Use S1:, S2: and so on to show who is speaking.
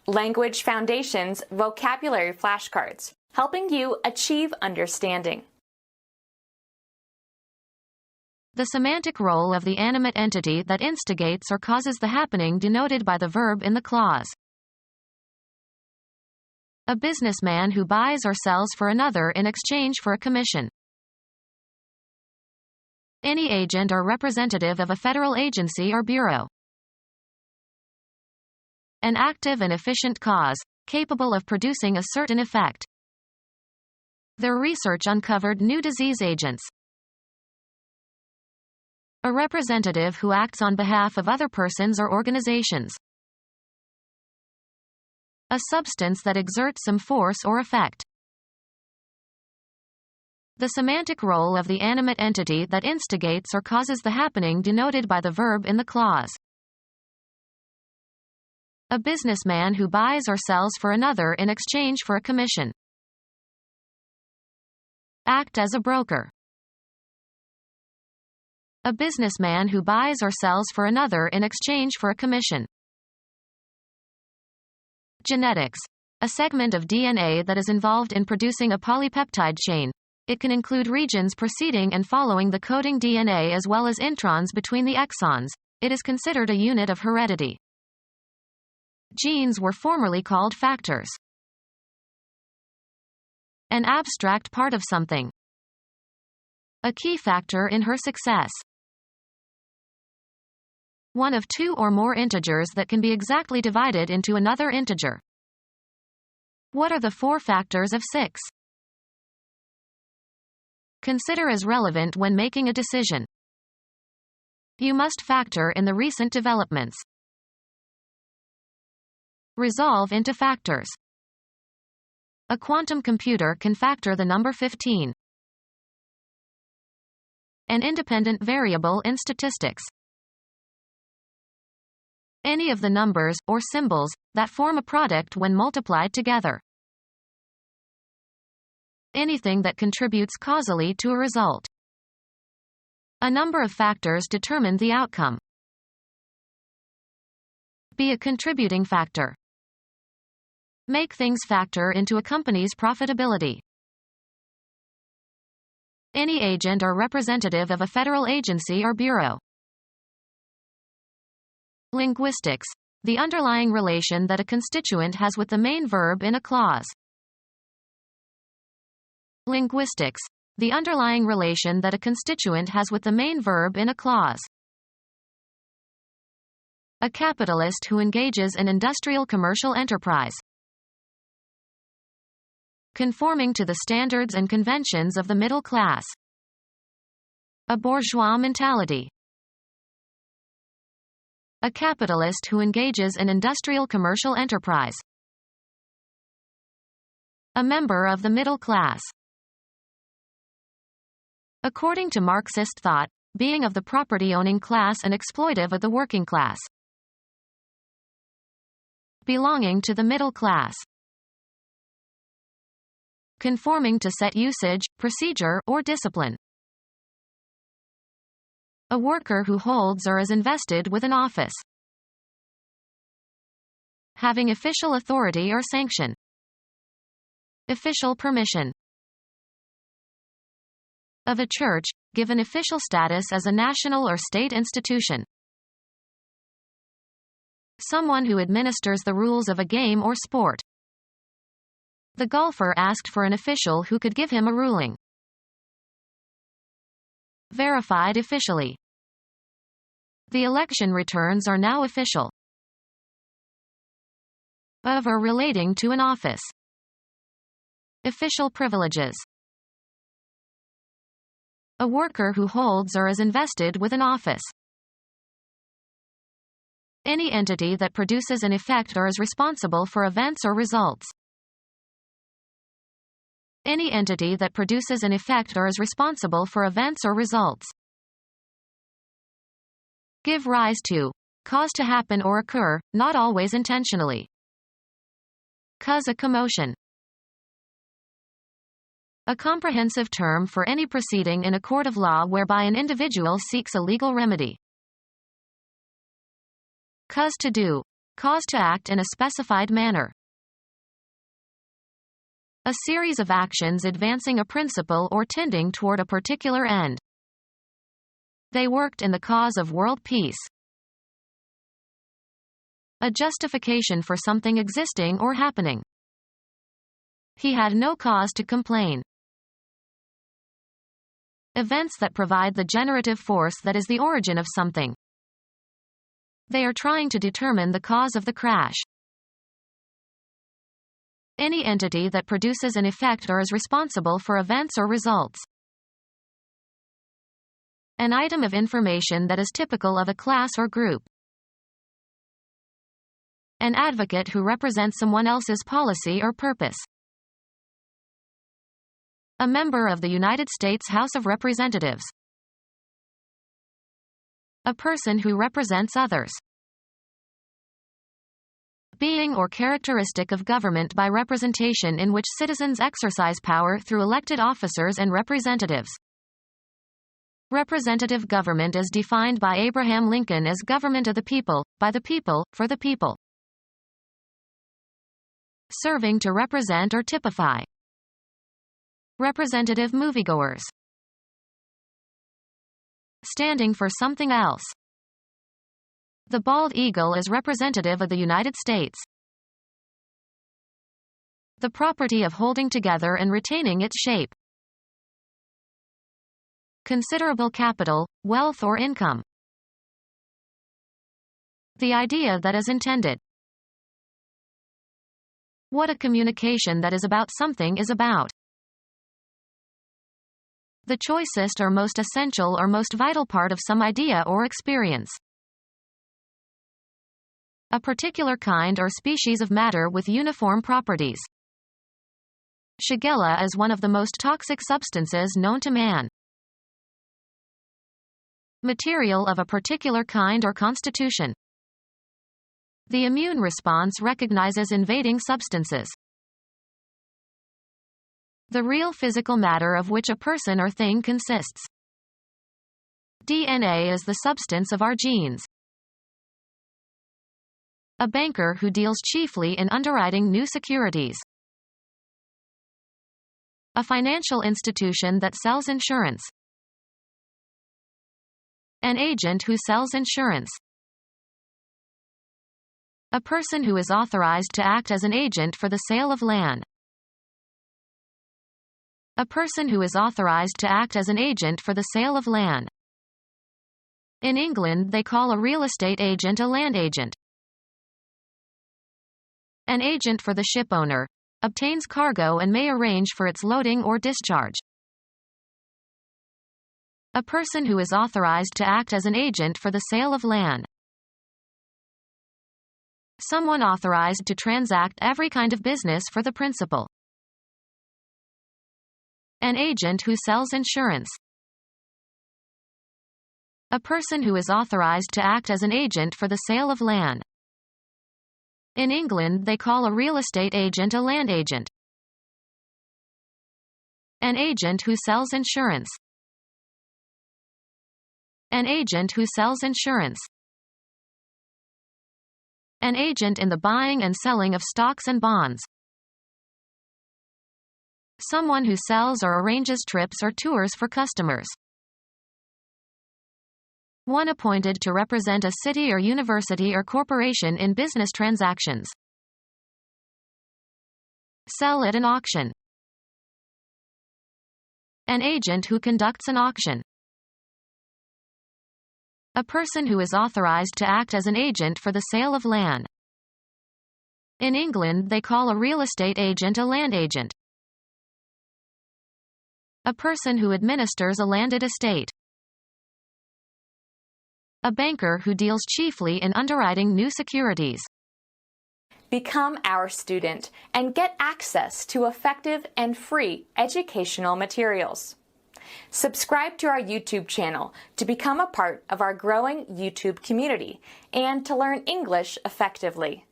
S1: Language Foundations Vocabulary Flashcards, helping you achieve understanding.
S2: The semantic role of the animate entity that instigates or causes the happening denoted by the verb in the clause. A businessman who buys or sells for another in exchange for a commission. Any agent or representative of a federal agency or bureau. An active and efficient cause, capable of producing a certain effect. Their research uncovered new disease agents. A representative who acts on behalf of other persons or organizations. A substance that exerts some force or effect. The semantic role of the animate entity that instigates or causes the happening denoted by the verb in the clause. A businessman who buys or sells for another in exchange for a commission. Act as a broker. A businessman who buys or sells for another in exchange for a commission. Genetics. A segment of DNA that is involved in producing a polypeptide chain. It can include regions preceding and following the coding DNA as well as introns between the exons. It is considered a unit of heredity. Genes were formerly called factors. An abstract part of something. A key factor in her success. One of two or more integers that can be exactly divided into another integer. What are the four factors of 6? Consider as relevant when making a decision. You must factor in the recent developments. Resolve into factors. A quantum computer can factor the number 15. An independent variable in statistics. Any of the numbers, or symbols, that form a product when multiplied together. Anything that contributes causally to a result. A number of factors determine the outcome. Be a contributing factor. Make things factor into a company's profitability. Any agent or representative of a federal agency or bureau. Linguistics. The underlying relation that a constituent has with the main verb in a clause. Linguistics. The underlying relation that a constituent has with the main verb in a clause. A capitalist who engages in industrial commercial enterprise. Conforming to the standards and conventions of the middle class. A bourgeois mentality. A capitalist who engages in industrial commercial enterprise. A member of the middle class. According to Marxist thought, being of the property-owning class and exploitive of the working class. Belonging to the middle class. Conforming to set usage, procedure, or discipline. A worker who holds or is invested with an office. Having official authority or sanction. Official permission. Of a church, given official status as a national or state institution. Someone who administers the rules of a game or sport. The golfer asked for an official who could give him a ruling. Verified officially. The election returns are now official. Of or relating to an office. Official privileges. A worker who holds or is invested with an office. Any entity that produces an effect or is responsible for events or results. Any entity that produces an effect or is responsible for events or results. Give rise to. Cause to happen or occur, not always intentionally. Cause a commotion. A comprehensive term for any proceeding in a court of law whereby an individual seeks a legal remedy. Cause to do. Cause to act in a specified manner. A series of actions advancing a principle or tending toward a particular end. They worked in the cause of world peace. A justification for something existing or happening. He had no cause to complain. Events that provide the generative force that is the origin of something. They are trying to determine the cause of the crash. Any entity that produces an effect or is responsible for events or results. An item of information that is typical of a class or group. An advocate who represents someone else's policy or purpose. A member of the United States House of Representatives. A person who represents others. Being or characteristic of government by representation in which citizens exercise power through elected officers and representatives. Representative government is defined by Abraham Lincoln as government of the people, by the people, for the people. Serving to represent or typify. Representative moviegoers. Standing for something else. The bald eagle is representative of the United States. The property of holding together and retaining its shape. Considerable capital, wealth or income. The idea that is intended. What a communication that is about something is about. The choicest or most essential or most vital part of some idea or experience. A particular kind or species of matter with uniform properties. Shigella is one of the most toxic substances known to man. Material of a particular kind or constitution. The immune response recognizes invading substances. The real physical matter of which a person or thing consists. DNA is the substance of our genes. A banker who deals chiefly in underwriting new securities. A financial institution that sells insurance. An agent who sells insurance. A person who is authorized to act as an agent for the sale of land. A person who is authorized to act as an agent for the sale of land. In England, they call a real estate agent a land agent. An agent for the shipowner. Obtains cargo and may arrange for its loading or discharge. A person who is authorized to act as an agent for the sale of land. Someone authorized to transact every kind of business for the principal. An agent who sells insurance. A person who is authorized to act as an agent for the sale of land. In England, they call a real estate agent a land agent. An agent who sells insurance. An agent who sells insurance. An agent in the buying and selling of stocks and bonds. Someone who sells or arranges trips or tours for customers. One appointed to represent a city or university or corporation in business transactions. Sell at an auction. An agent who conducts an auction. A person who is authorized to act as an agent for the sale of land. In England, they call a real estate agent a land agent. A person who administers a landed estate. A banker who deals chiefly in underwriting new securities.
S1: Become our student and get access to effective and free educational materials. Subscribe to our YouTube channel to become a part of our growing YouTube community and to learn English effectively.